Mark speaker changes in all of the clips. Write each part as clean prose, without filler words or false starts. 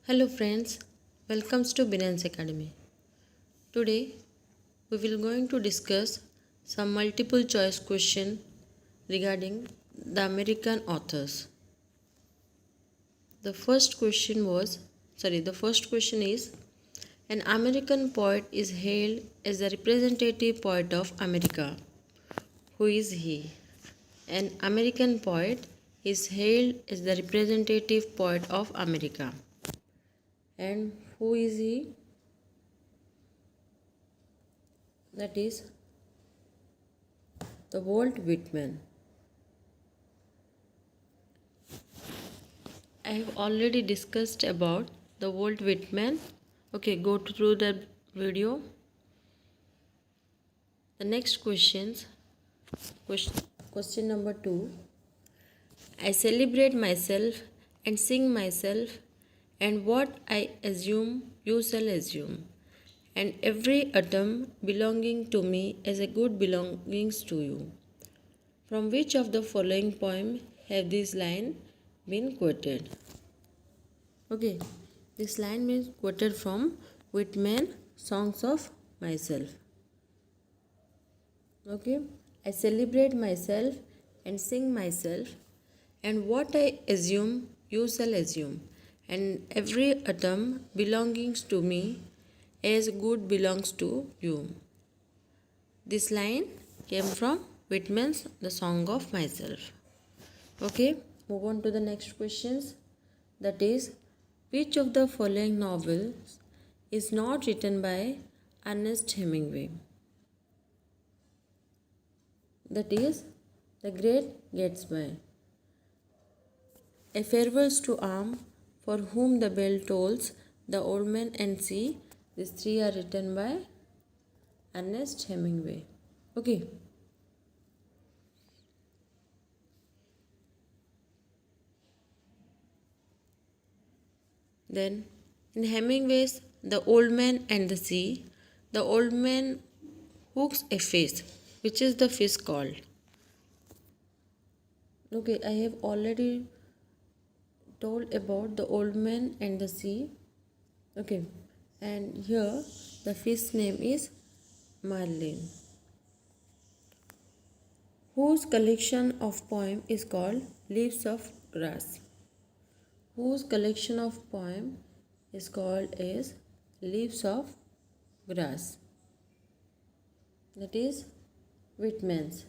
Speaker 1: Hello friends, welcome to BIREN'S Academy. Today we will going to discuss some multiple choice question regarding the American authors. The first question is an American poet is hailed as the representative poet of America. Who is he? An American poet is hailed as the representative poet of America. And who is he? That is the Walt Whitman. I have already discussed about the Walt Whitman. Okay, go through the video. The next question number 2. I celebrate myself and sing myself, and what I assume you shall assume, and every atom belonging to me as a good belongings to you. From which of the following poem have this line been quoted? Okay, this line is quoted from Whitman, Songs of Myself. Okay, I celebrate myself and sing myself, and what I assume you shall assume, and every atom belonging to me as good belongs to you. This line came from Whitman's The Song of Myself. Okay, move on to the next questions. That is, which of the following novels is not written by Ernest Hemingway? That is, The Great Gatsby, A Farewell to Arm, For Whom the Bell Tolls, The Old Man and Sea. These three are written by Ernest Hemingway. Okay. Then, in Hemingway's The Old Man and the Sea, the old man hooks a fish. Which is the fish called? Okay, I have already told about the old man and the sea. Okay, and here the fish name is Marlin. Whose collection of poem is called Leaves of Grass? Whose collection of poem is called as Leaves of Grass? That is Whitman's.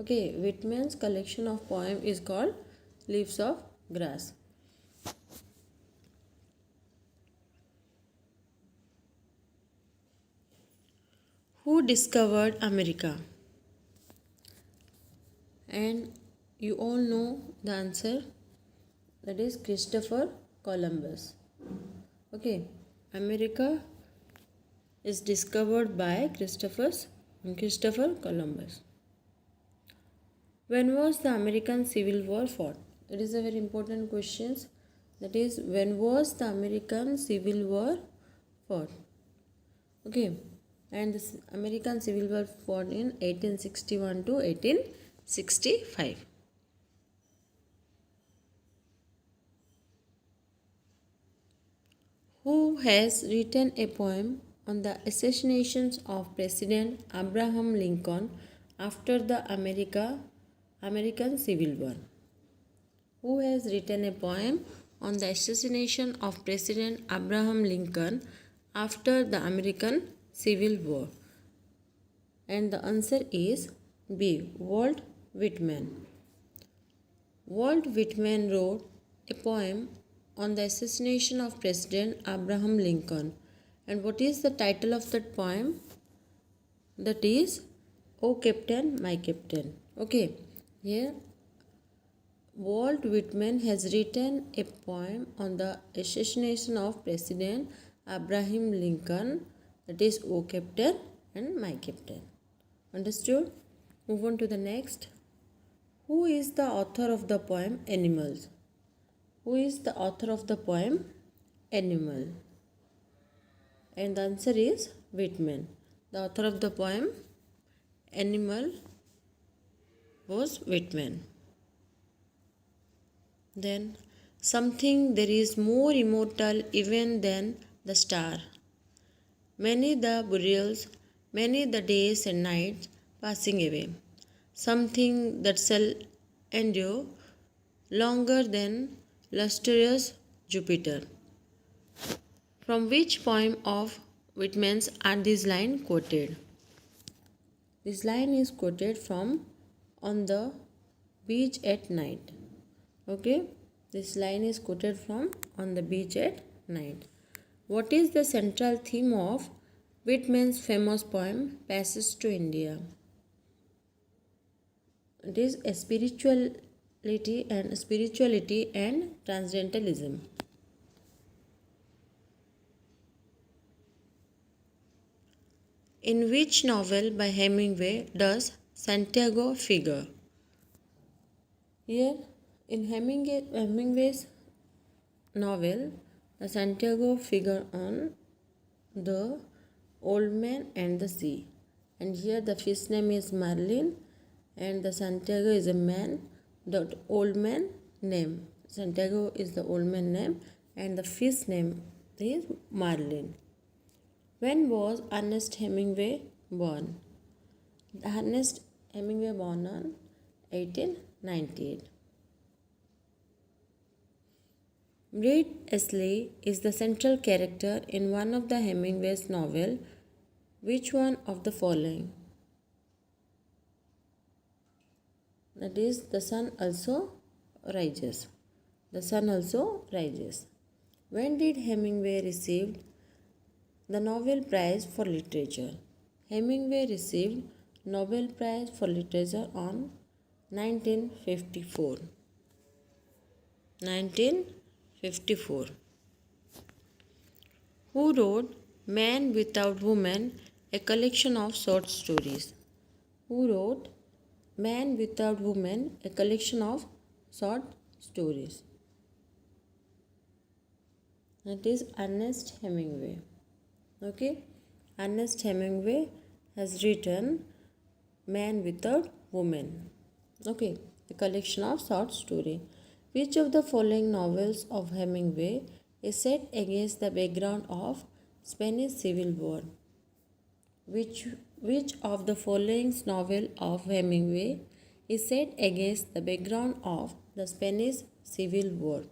Speaker 1: Okay, Whitman's collection of poem is called Leaves of Grass. Who discovered America? And you all know the answer. That is Christopher Columbus. Okay, America is discovered by Christopher Columbus. When was the American Civil War fought? It is a very important question. That is, when was the American Civil War fought? Okay, and this American Civil War fought in 1861 to 1865. Who has written a poem on the assassinations of President Abraham Lincoln after the American Civil War? Who has written a poem on the assassination of President Abraham Lincoln after the American Civil War? And the answer is B. Walt Whitman. Walt Whitman wrote a poem on the assassination of President Abraham Lincoln. And what is the title of that poem? That is O Captain, My Captain. Okay, here Walt Whitman has written a poem on the assassination of President Abraham Lincoln. That is O Captain and My Captain. Understood? Move on to the next. Who is the author of the poem Animals? Who is the author of the poem Animal? And the answer is Whitman. The author of the poem Animal was Whitman. Then, something there is more immortal even than the star. Many the burials, many the days and nights passing away, something that shall endure longer than lustrous Jupiter. From which poem of Whitman's are these lines quoted? This line is quoted from On the Beach at Night. Okay, this line is quoted from On the Beach at Night. What is the central theme of Whitman's famous poem Passage to India? It is a spirituality and transcendentalism. In which novel by Hemingway does Santiago figure? Here, in Hemingway's novel, the Santiago figure on the Old Man and the Sea. And here the fish name is Marlin and the Santiago is a man, the old man name. Santiago is the old man name and the fish name is Marlin. When was Ernest Hemingway born? Ernest Hemingway born on 1898. Reed Ashley is the central character in one of the Hemingway's novel. Which one of the following? That is, the sun also rises. The sun also rises. When did Hemingway receive the Nobel Prize for Literature? Hemingway received Nobel Prize for Literature on 1954. 1954. Who wrote Man Without Woman, a collection of short stories? Who wrote Man Without Woman, a collection of short stories? That is Ernest Hemingway. Okay, Ernest Hemingway has written Man Without Woman. Okay, a collection of short story. Which of the following novels of Hemingway is set against the background of Spanish Civil War? Which of the following novel of Hemingway is set against the background of the Spanish Civil War?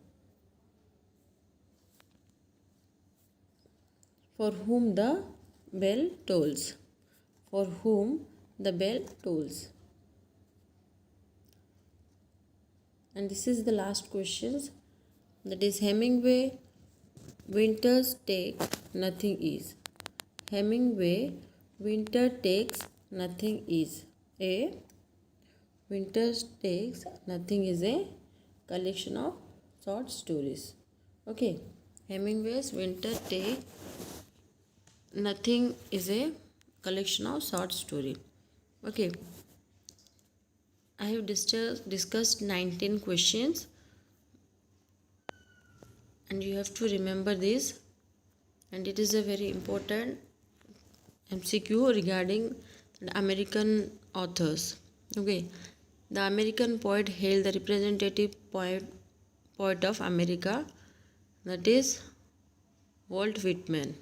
Speaker 1: For whom the bell tolls. For whom the bell tolls. And this is the last questions. That is Hemingway, Winter's Take Nothing Is. Hemingway, Winter Takes Nothing Is. A Winter Takes Nothing is a collection of short stories. Okay. Hemingway's Winter Take Nothing is a collection of short story. Okay. I have discussed 19 questions and you have to remember this, and it is a very important MCQ regarding the American authors. Okay, the American poet hailed the representative poet of America, that is Walt Whitman.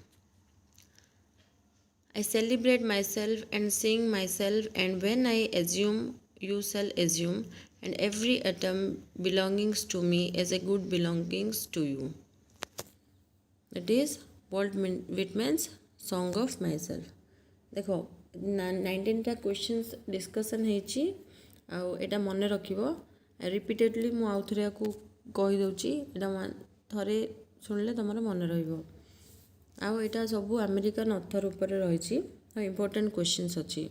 Speaker 1: I celebrate myself and sing myself, and when I assume, you shall assume, and every atom belongings to me as a good belongings to you. That is Walt Whitman's Song of Myself. देखो 19टा questions discussion हेची एटा मन रखिबो repeatedly मु आउ थरे को कहि दउची एटा थरे सुनले तमरो मन रहिबो आ एटा सब अमेरिकन ऑथर ऊपर रहिची इंपोर्टेंट क्वेश्चंस अछि.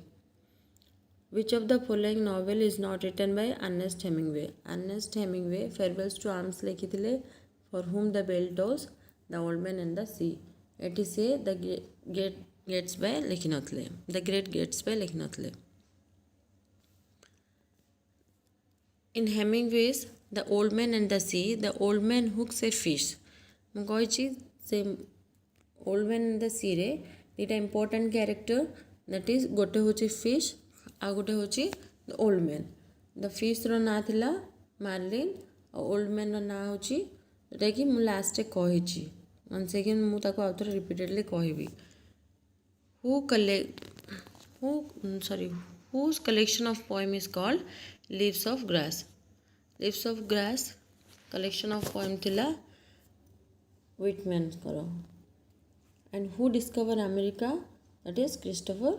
Speaker 1: Which of the following novel is not written by Ernest Hemingway? Ernest Hemingway Farewells to Arms लिखिथिले, For Whom the Bell Tolls, The Old Man and the Sea. Eighty से The Great Gatsby लिखिनथले, The Great Gatsby लिखिनथले. In Hemingway's The Old Man and the Sea, the old man hooks a fish. ମୁଁ କହିଛି ସେ Old Man and the Sea रे दुटा important character, that is गोटे होची fish आ गोटे होची the old man. The fish रो ना थिला मार्लिन, ओल्ड मैन रो ना होची जोटा कि मुझे लास्ट कही वन सेकेंड मुझे आउथरे रिपीटेडली कहबी whose collection of poem is called leaves of grass. Leaves of grass collection of poem थिला Whitman करो. And who discovered America? That is Christopher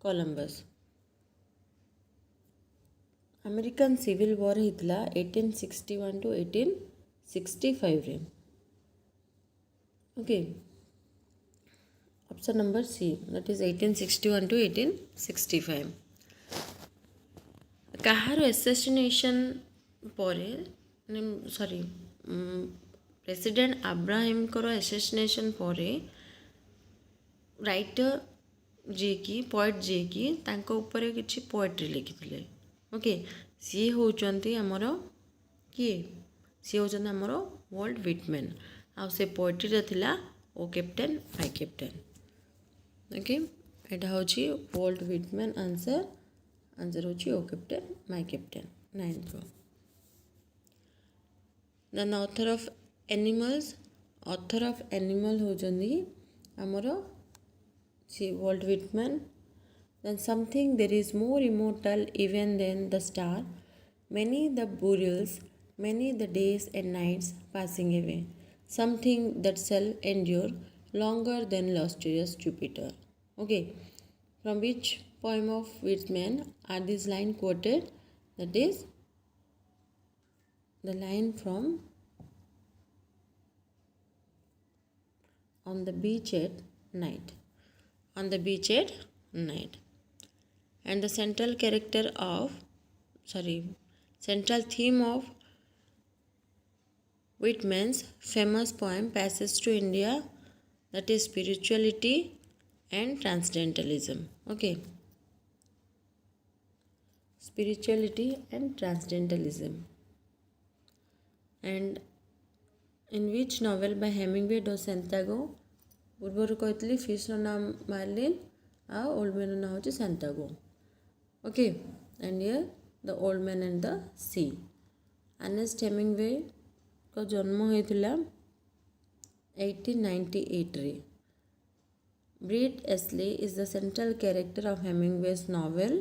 Speaker 1: Columbus. American Civil War हितला 1861 to 1865 रे. Okay. Option number C, that is 1861 to 1865. କାହାର assassination ପରେ president ଆବ୍ରାହିମଙ୍କର assassination ପରେ writer ଯିଏକି poet ଯିଏକି ତାଙ୍କ ଉପରେ କିଛି ପୋଏଟ୍ରି ଲେଖିଥିଲେ. ଓକେ, ସିଏ ହେଉଛନ୍ତି ଆମର କିଏ? ସିଏ ହେଉଛନ୍ତି ଆମର ୱାଲ୍ଟ ହ୍ୱିଟମ୍ୟାନ୍. ଆଉ ସେ ପୋଏଟ୍ରିରେ ଥିଲା ଓ କ୍ୟାପ୍ଟେନ୍ ମାଇ କ୍ୟାପ୍ଟେନ୍. ओके, एटा होची वॉल्ट व्हिटमैन. आंसर होची O captain my captain. 9th row. Then author of animals. Author of animal होचंदी हमरो सी Walt Whitman. Then something there is more immortal even than the star, many the burials, many the days and nights passing away, something that shall endure longer than illustrious Jupiter. Okay, from which poem of Whitman are these lines quoted? That is the line from On the Beach at Night. On the Beach at Night. And the central theme of Whitman's famous poem Passage to India, that is spirituality and transcendentalism. Okay, spirituality and transcendentalism. And in which novel by Hemingway does Santiago पूर्वर कहती फिशर नाम marlin आ old man ना होची Santiago. Okay, and here the old man and the sea. Ernest Hemingway को जन्म होता 1898 रे. Brett Easley is the central character of Hemingway's novel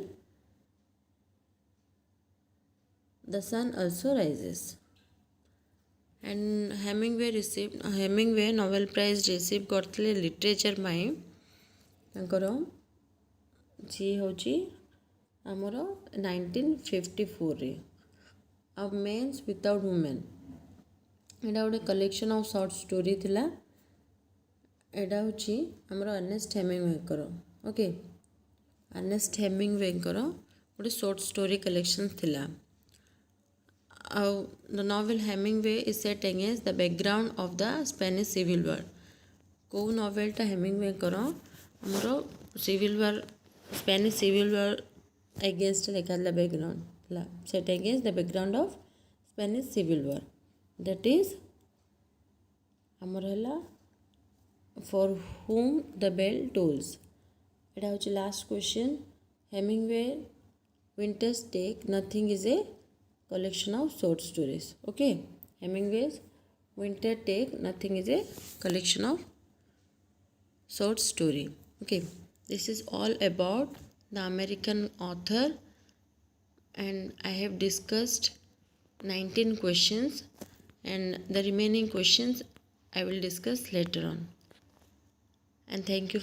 Speaker 1: The Sun Also Rises. And Hemingway Nobel Prize received करते literature पाई तांकर जी होची आमर 1954 रे. A Men's Without Women एटा गोटे कलेक्शन ऑफ शॉर्ट स्टोरी थिला. एटा होची हमर अर्नेस्ट हेमिंगवेकर. ओके, अर्नेस्ट हेमिंगवेकर गोटे शॉर्ट स्टोरी कलेक्शन थिला. The novel Hemingway is set against the background of the Spanish Civil War. को नॉवेलटा हेमिंगवेकर हमर civil war Spanish civil war against लिखा बैकग्राउंड थिला. Set against the background of Spanish civil war. That is हमर हला For Whom the Bell Tolls. एटा होची last question. Hemingway winner take nothing is a collection of short stories. Okay, Hemingway's Winter Take Nothing is a collection of short story. Okay, this is all about the American author, and I have discussed 19 questions, and the remaining questions I will discuss later on. And thank you